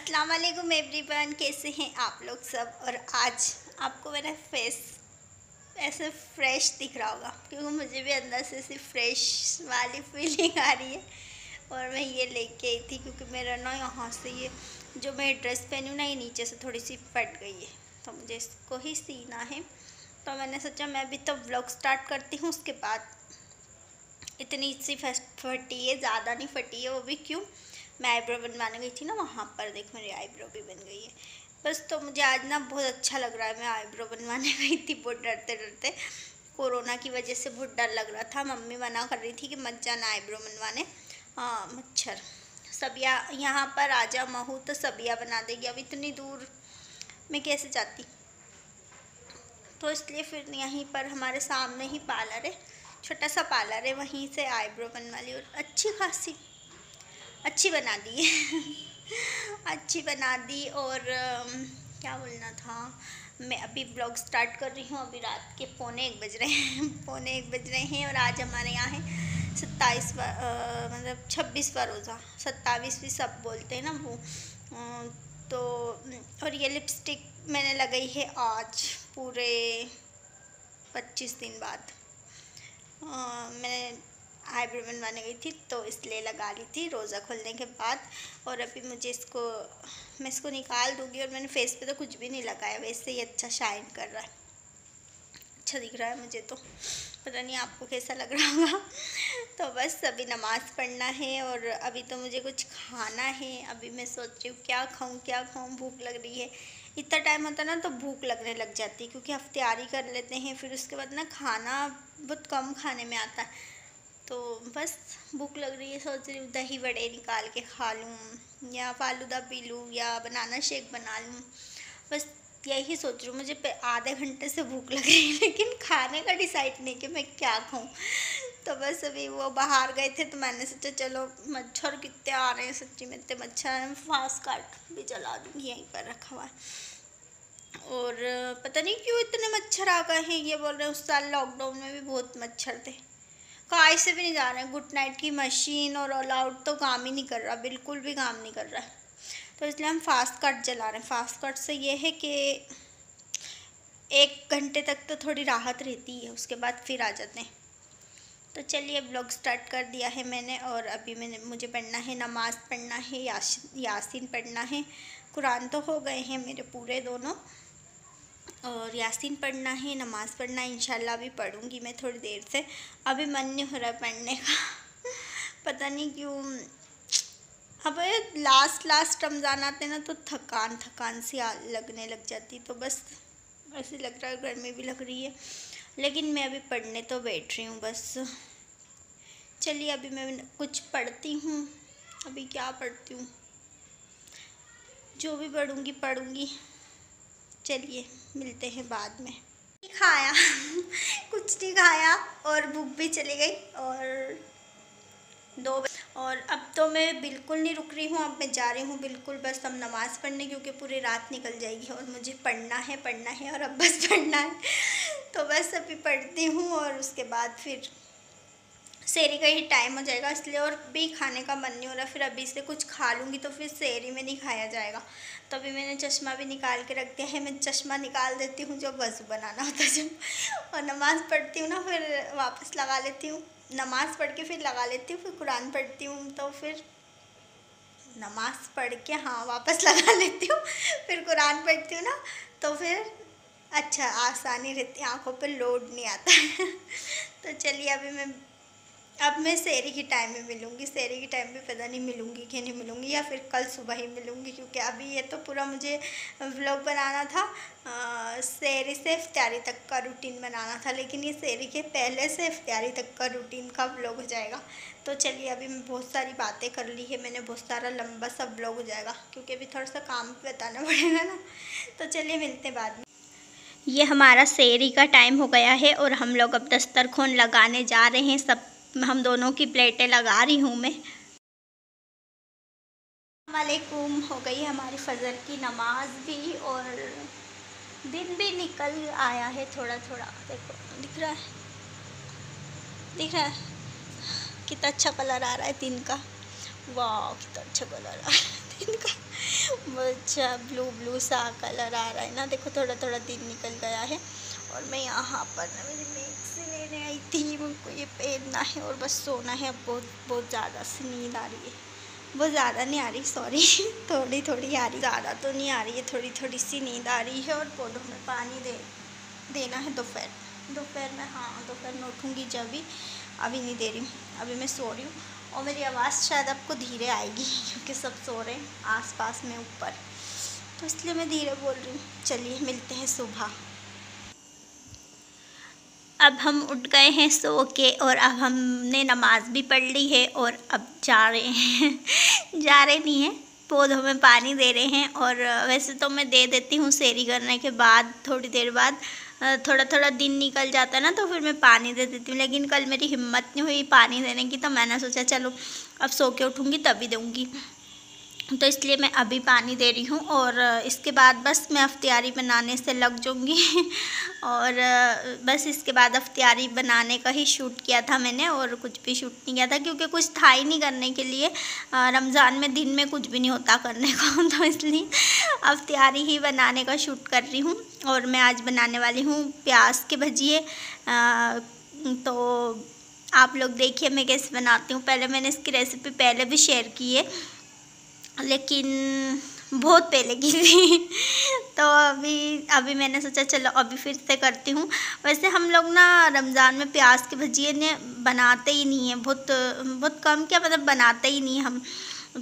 अस्सलाम वालेकुम एवरीवन, कैसे हैं आप लोग सब। और आज आपको मेरा फेस ऐसे फ्रेश दिख रहा होगा क्योंकि मुझे भी अंदर से ऐसी फ्रेश वाली फीलिंग आ रही है। और मैं ये लेके आई थी क्योंकि मेरा ना यहाँ से ये जो मैं ड्रेस पहनी हूँ ना, ये नीचे से थोड़ी सी फट गई है, तो मुझे इसको ही सीना है। तो मैंने सोचा मैं भी तो व्लॉग स्टार्ट करती हूँ, उसके बाद इतनी सी फटी है, ज़्यादा नहीं फटी है, वो भी क्यों, मैं आईब्रो बनवाने गई थी ना, वहाँ पर देख मेरी आईब्रो भी बन गई है बस। तो मुझे आज ना बहुत अच्छा लग रहा है। मैं आईब्रो बनवाने गई थी बहुत डरते डरते, कोरोना की वजह से बहुत डर लग रहा था। मम्मी मना कर रही थी कि मत जाना आईब्रो बनवाने, हाँ मच्छर। सबिया यहाँ पर आ जा महू तो सबिया बना देगी, अब इतनी दूर मैं कैसे जाती। तो इसलिए फिर यहीं पर हमारे सामने ही पार्लर है, छोटा सा पार्लर है, वहीं से आईब्रो बनवा ली और अच्छी खासी अच्छी बना दी अच्छी बना दी। और क्या बोलना था, मैं अभी ब्लॉग स्टार्ट कर रही हूँ। अभी रात के 1:45 बज रहे हैं पौने 1 बज रहे हैं। और आज हमारे यहाँ है 27वां मतलब 26वां रोज़ा, 27 भी सब बोलते हैं ना वो। तो और ये लिपस्टिक मैंने लगाई है आज पूरे 25 दिन बाद। मैं आईब्रो बनवाने गई थी तो इसलिए लगा ली थी रोज़ा खोलने के बाद। और अभी मुझे मैं इसको निकाल दूँगी। और मैंने फेस पे तो कुछ भी नहीं लगाया, वैसे ही अच्छा शाइन कर रहा है, अच्छा दिख रहा है मुझे। तो पता नहीं आपको कैसा लग रहा होगा तो बस अभी नमाज़ पढ़ना है और अभी तो मुझे कुछ खाना है। अभी मैं सोच रही हूँ क्या खाऊँ, भूख लग रही है। इतना टाइम होता ना तो भूख लगने लग जाती है क्योंकि तैयारी कर लेते हैं, फिर उसके बाद ना खाना बहुत कम खाने में आता है। तो बस भूख लग रही है, सोच रही हूँ दही बड़े निकाल के खा लूँ या फालूदा पी लूँ या बनाना शेक बना लूँ। बस यही सोच रही हूँ। मुझे आधे घंटे से भूख लग रही है लेकिन खाने का डिसाइड नहीं कि मैं क्या खाऊँ। तो बस अभी वो बाहर गए थे तो मैंने सोचा चलो, मच्छर कितने आ रहे हैं सच्ची में, इतने मच्छर हैं। फास्ट कार्ड भी जला दूँगी, यहीं पर रखा हुआ है। और पता नहीं क्यों इतने मच्छर आ गए हैं। ये बोल रहे हैं उस साल लॉकडाउन में भी बहुत मच्छर थे। कहीं से भी नहीं जा रहे हैं। गुड नाइट की मशीन और ऑल आउट तो काम ही नहीं कर रहा, बिल्कुल भी काम नहीं कर रहा है। तो इसलिए हम फास्ट कट जला रहे हैं। फास्ट कट से ये है कि 1 घंटे तक तो थोड़ी राहत रहती है, उसके बाद फिर आ जाते हैं। तो चलिए ब्लॉग स्टार्ट कर दिया है मैंने। और अभी मुझे पढ़ना है, नमाज़ पढ़ना है, यासीन पढ़ना है। कुरान तो हो गए हैं मेरे पूरे दोनों, और यासीन पढ़ना है, नमाज़ पढ़ना है। इंशाल्लाह अभी पढ़ूँगी मैं थोड़ी देर से। अभी मन नहीं हो रहा पढ़ने का पता नहीं क्यों। अब लास्ट रमज़ान आते ना तो थकान सी लगने लग जाती। तो बस ऐसे लग रहा है, गर्मी भी लग रही है, लेकिन मैं अभी पढ़ने तो बैठ रही हूँ बस। चलिए अभी मैं कुछ पढ़ती हूँ। अभी क्या पढ़ती हूँ, जो भी पढ़ूँगी। चलिए मिलते हैं बाद में। खाया कुछ नहीं खाया और भूख भी चली गई। और 2 और अब तो मैं बिल्कुल नहीं रुक रही हूँ, अब मैं जा रही हूँ बिल्कुल बस अब नमाज़ पढ़ने, क्योंकि पूरी रात निकल जाएगी और मुझे पढ़ना है और अब बस पढ़ना है। तो बस अभी पढ़ती हूँ और उसके बाद फिर सेहरी का ही टाइम हो जाएगा, इसलिए और भी खाने का मन नहीं हो रहा। फिर अभी से कुछ खा लूँगी तो फिर सेहरी में नहीं खाया जाएगा। तो अभी मैंने चश्मा भी निकाल के रख दिया है। मैं चश्मा निकाल देती हूँ जब वज़ू बनाना होता है जब, और नमाज़ पढ़ती हूँ ना फिर वापस लगा लेती हूँ। नमाज़ पढ़ के फिर लगा लेती हूँ, फिर कुरान पढ़ती हूँ तो फिर नमाज़ पढ़ के हाँ वापस लगा लेती हूँ, फिर कुरान पढ़ती हूँ ना तो फिर अच्छा आसानी रहती है, आँखों पे लोड नहीं आता है तो चलिए अभी अब मैं सेहरी के टाइम में मिलूँगी। सेहरी के टाइम में पता नहीं मिलूँगी कि नहीं मिलूँगी, या फिर कल सुबह ही मिलूँगी, क्योंकि अभी ये तो पूरा मुझे व्लॉग बनाना था। सेहरी से इफ्तारी तक का रूटीन बनाना था, लेकिन ये सेहरी के पहले से इफ्तारी तक का रूटीन का व्लॉग हो जाएगा। तो चलिए अभी मैं बहुत सारी बातें कर ली है मैंने, बहुत सारा लंबा सा व्लॉग हो जाएगा क्योंकि अभी थोड़ा सा काम भी बताना पड़ेगा ना। तो चलिए मिलते हैं बाद में। ये हमारा सेहरी का टाइम हो गया है और हम लोग अब दस्तरखान लगाने जा रहे हैं। सब हम दोनों की प्लेटें लगा रही हूँ मैं। वालेकुम, हो गई हमारी फजर की नमाज भी और दिन भी निकल आया है थोड़ा थोड़ा। देखो दिख रहा है कितना अच्छा कलर आ रहा है दिन का। वाह कितना अच्छा कलर आ रहा है दिन का। वो अच्छा ब्लू ब्लू सा कलर आ रहा है ना, देखो थोड़ा थोड़ा दिन निकल गया है। और मैं यहाँ पर ना मेरी मेक से लेने आई थी, मुझको ये पहनना है और बस सोना है। अब बहुत बहुत ज़्यादा सी नींद आ रही है, बहुत ज़्यादा नहीं आ रही, सॉरी थोड़ी थोड़ी आ रही, ज़्यादा तो नहीं आ रही है, थोड़ी थोड़ी सी नींद आ रही है। और पौधों में पानी देना है दोपहर में। हाँ दोपहर में उठूँगी जब भी, अभी नहीं दे रही हूँ, अभी मैं सो रही हूँ। और मेरी आवाज़ शायद आपको धीरे आएगी क्योंकि सब सो रहे हैं आसपास में ऊपर, तो इसलिए मैं धीरे बोल रही हूँ। चलिए मिलते हैं सुबह। अब हम उठ गए हैं सो के और अब हमने नमाज़ भी पढ़ ली है और अब जा रहे हैं जा रहे नहीं हैं, पौधों में पानी दे रहे हैं। और वैसे तो मैं दे देती हूँ सेहरी करने के बाद, थोड़ी देर बाद थोड़ा थोड़ा दिन निकल जाता है ना, तो फिर मैं पानी दे देती हूँ। लेकिन कल मेरी हिम्मत नहीं हुई पानी देने की, तो मैंने सोचा चलो अब सो के उठूँगी तभी दूँगी, तो इसलिए मैं अभी पानी दे रही हूँ। और इसके बाद बस मैं अफ्तियारी बनाने से लग जाऊँगी और बस इसके बाद अफ्तियारी बनाने का ही शूट किया था मैंने, और कुछ भी शूट नहीं किया था क्योंकि कुछ था ही नहीं करने के लिए। रमज़ान में दिन में कुछ भी नहीं होता करने को, तो इसलिए अफ्तियारी ही बनाने का शूट कर रही हूँ। और मैं आज बनाने वाली हूँ प्याज के भजिए। तो आप लोग देखिए मैं कैसे बनाती हूँ। पहले मैंने इसकी रेसिपी पहले भी शेयर की है, लेकिन बहुत पहले की थी तो अभी मैंने सोचा चलो अभी फिर से करती हूँ। वैसे हम लोग ना रमज़ान में प्याज के भजिए ने बनाते ही नहीं है, बहुत बहुत कम, क्या मतलब बनाते ही नहीं हम।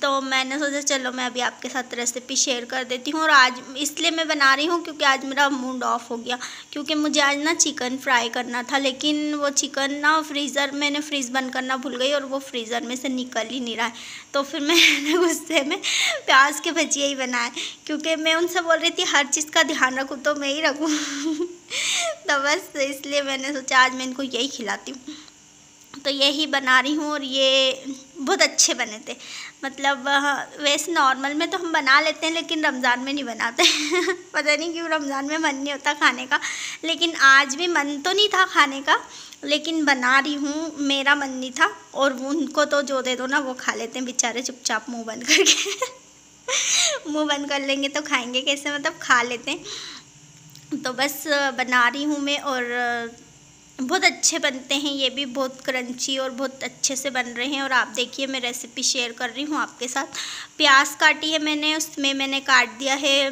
तो मैंने सोचा चलो मैं अभी आपके साथ रेसिपी शेयर कर देती हूँ। और आज इसलिए मैं बना रही हूँ क्योंकि आज मेरा मूड ऑफ हो गया, क्योंकि मुझे आज ना चिकन फ्राई करना था, लेकिन वो चिकन ना मैंने फ्रीज़ बंद करना भूल गई और वो फ्रीज़र में से निकल ही नहीं रहा है। तो फिर मैंने गुस्से में प्याज के भजिए ही बनाए, क्योंकि मैं उनसे बोल रही थी हर चीज़ का ध्यान रखूँ तो मैं ही रखूँ तो बस इसलिए मैंने सोचा आज मैं इनको यही खिलाती हूँ। तो यही बना रही हूँ और ये बहुत अच्छे बने थे। मतलब वैसे नॉर्मल में तो हम बना लेते हैं, लेकिन रमज़ान में नहीं बनाते पता नहीं क्यों रमज़ान में मन नहीं होता खाने का, लेकिन आज भी मन तो नहीं था खाने का, लेकिन बना रही हूँ, मेरा मन नहीं था। और उनको तो जो दे दो ना वो खा लेते हैं बेचारे चुपचाप मुँह बंद करके मुँह बंद कर लेंगे तो खाएंगे कैसे, मतलब खा लेते हैं। तो बस बना रही हूँ मैं, और बहुत अच्छे बनते हैं ये भी, बहुत क्रंची और बहुत अच्छे से बन रहे हैं। और आप देखिए मैं रेसिपी शेयर कर रही हूँ आपके साथ। प्याज काटी है मैंने, उसमें मैंने काट दिया है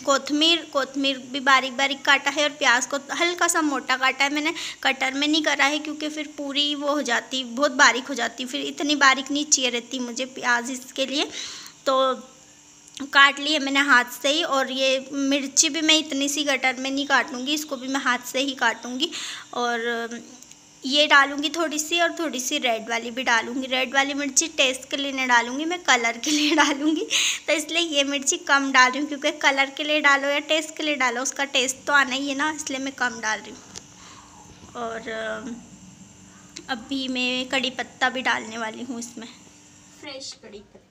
कोतमीर भी बारीक बारीक काटा है, और प्याज को हल्का सा मोटा काटा है मैंने, कटर में नहीं करा है क्योंकि फिर पूरी वो हो जाती, बहुत बारीक हो जाती, फिर इतनी बारीक नहीं चाहिए रहती मुझे प्याज इसके लिए। तो काट लिए मैंने हाथ से ही। और ये मिर्ची भी मैं इतनी सी कटर में नहीं काटूंगी, इसको भी मैं हाथ से ही काटूंगी। और ये डालूंगी थोड़ी सी, और थोड़ी सी रेड वाली भी डालूंगी। रेड वाली मिर्ची टेस्ट के लिए नहीं डालूंगी, मैं कलर के लिए डालूंगी, तो इसलिए ये मिर्ची कम डाल रही हूँ, क्योंकि कलर के लिए डालो या टेस्ट के लिए डालो उसका टेस्ट तो आना ही है ना, इसलिए मैं कम डाल रही हूँ। और अभी मैं कड़ी पत्ता भी डालने वाली हूँ इसमें, फ्रेश कड़ी पत्ता।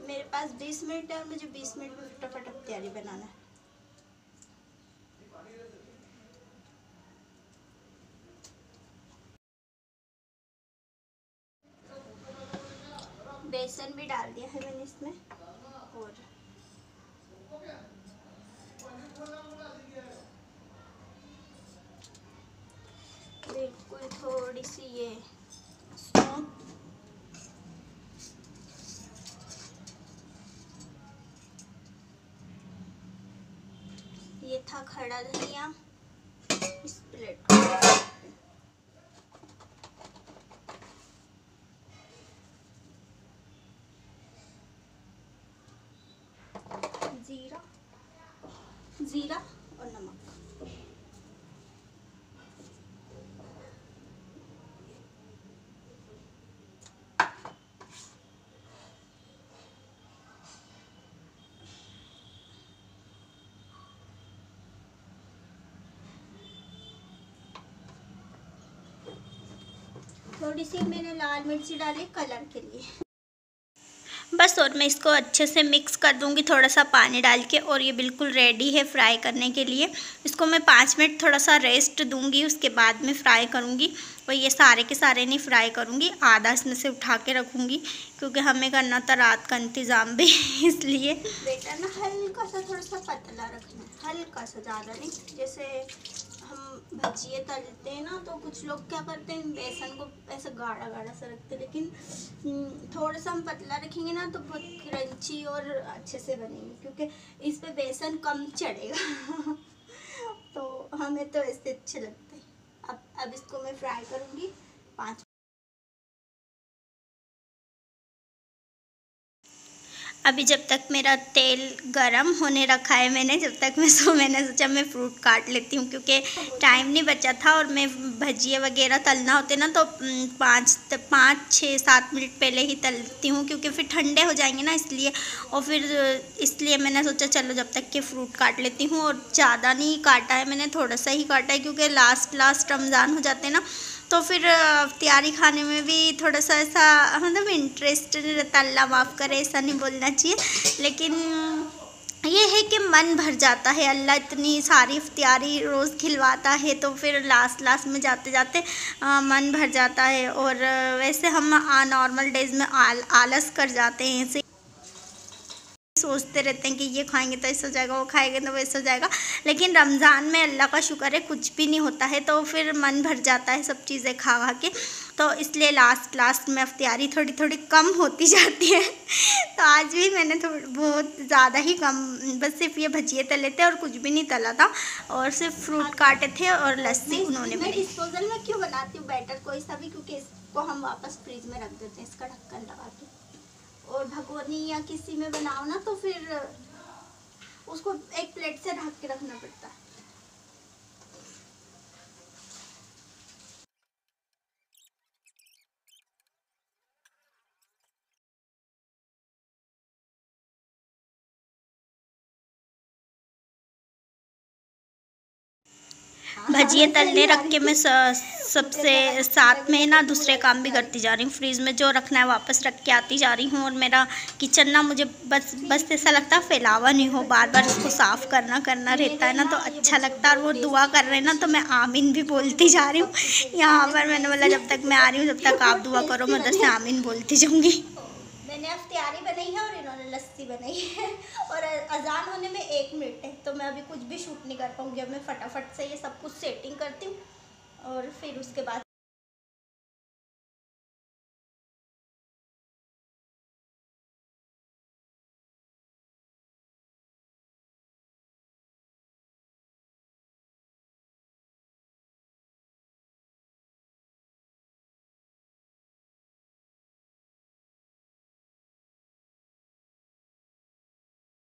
मेरे पास 20 मिनट है और मुझे 20 मिनट में फटाफट तैयारी बनाना है। बेसन भी डाल दिया है मैंने इसमें, और बिल्कुल थोड़ी सी ये सौंफ, ये था खड़ा धनिया, इस प्लेट को जीरा और नमक। थोड़ी सी मैंने लाल मिर्ची डाली कलर के लिए। बस और मैं इसको अच्छे से मिक्स कर दूंगी थोड़ा सा पानी डाल के, और ये बिल्कुल रेडी है फ्राई करने के लिए। इसको मैं 5 मिनट थोड़ा सा रेस्ट दूंगी, उसके बाद में फ्राई करूंगी। और ये सारे के सारे नहीं फ्राई करूंगी, आधा इसमें से उठा के रखूंगी क्योंकि हमें करना था रात का इंतज़ाम भी इसलिए। बेटा ना हल्का सा थोड़ा सा पतला रखना, हल्का सा, ज़्यादा नहीं। जैसे हम भजिए तलते हैं ना, तो कुछ लोग क्या करते हैं, बेसन को ऐसे गाढ़ा गाढ़ा सा रखते हैं, लेकिन थोड़ा सा हम पतला रखेंगे ना तो बहुत क्रंची और अच्छे से बनेंगे, क्योंकि इस पे बेसन कम चढ़ेगा तो हमें तो ऐसे अच्छे लगते हैं। अब इसको मैं फ्राई करूँगी 5। अभी जब तक मेरा तेल गरम होने रखा है मैंने, जब तक मैंने सोचा मैं फ्रूट काट लेती हूँ, क्योंकि टाइम नहीं बचा था। और मैं भजिए वगैरह तलना होते ना तो 5-6-7 मिनट पहले ही तलती हूँ, क्योंकि फिर ठंडे हो जाएंगे ना, इसलिए। और फिर इसलिए मैंने सोचा चलो जब तक के फ्रूट काट लेती हूँ। और ज़्यादा नहीं काटा है मैंने, थोड़ा सा ही काटा है, क्योंकि लास्ट रमज़ान हो जाते हैं ना, तो फिर इफ्तियारी खाने में भी थोड़ा सा ऐसा मतलब इंटरेस्ट रहता। अल्लाह माफ़ करे, ऐसा नहीं बोलना चाहिए, लेकिन ये है कि मन भर जाता है। अल्लाह इतनी सारी इफ्तियारी रोज़ खिलवाता है, तो फिर लास्ट में जाते जाते मन भर जाता है। और वैसे हम नॉर्मल डेज़ में आलस कर जाते हैं, ऐसे सोचते रहते हैं कि ये खाएंगे तो ऐसा हो जाएगा, वो खाएंगे तो वैसा हो जाएगा। लेकिन रमज़ान में अल्लाह का शुक्र है कुछ भी नहीं होता है, तो फिर मन भर जाता है सब चीज़ें खा खा के। तो इसलिए लास्ट में इफ्तियारी थोड़ी कम होती जाती है तो आज भी मैंने बहुत ज़्यादा ही कम, बस सिर्फ ये भजिए तले थे और कुछ भी नहीं तला था, और सिर्फ फ्रूट काटे थे और लस्सी उन्होंने। मैं डिस्पोजल में क्यों बनाती हूँ बैटर कोई सा भी, क्योंकि इसको हम वापस फ्रिज में रख देते हैं, इसका ढक्कन लगा के। और भगोनी या किसी में बनाओ ना तो फिर उसको एक प्लेट से ढक के रखना पड़ता है। भजिए तलने रख के मैं सबसे साथ में ना दूसरे काम भी करती जा रही हूँ। फ्रीज में जो रखना है वापस रख के आती जा रही हूँ। और मेरा किचन ना मुझे बस ऐसा लगता है फैलावा नहीं हो, बार बार इसको साफ़ करना रहता है ना, तो अच्छा लगता है। और वो दुआ कर रहे हैं ना, तो मैं आमीन भी बोलती जा रही हूँ। यहाँ पर मैंने बोला जब तक मैं आ रही हूँ जब तक आप दुआ करो, मैं उधर से आमीन बोलती जाऊँगी। मैंने इफ्तियारी बनाई है और इन्होंने लस्सी बनाई है, और अजान होने में 1 मिनट है, तो मैं अभी कुछ भी शूट नहीं कर पाऊँगी। अब मैं फटाफट से ये सब कुछ सेटिंग करती हूँ और फिर उसके बाद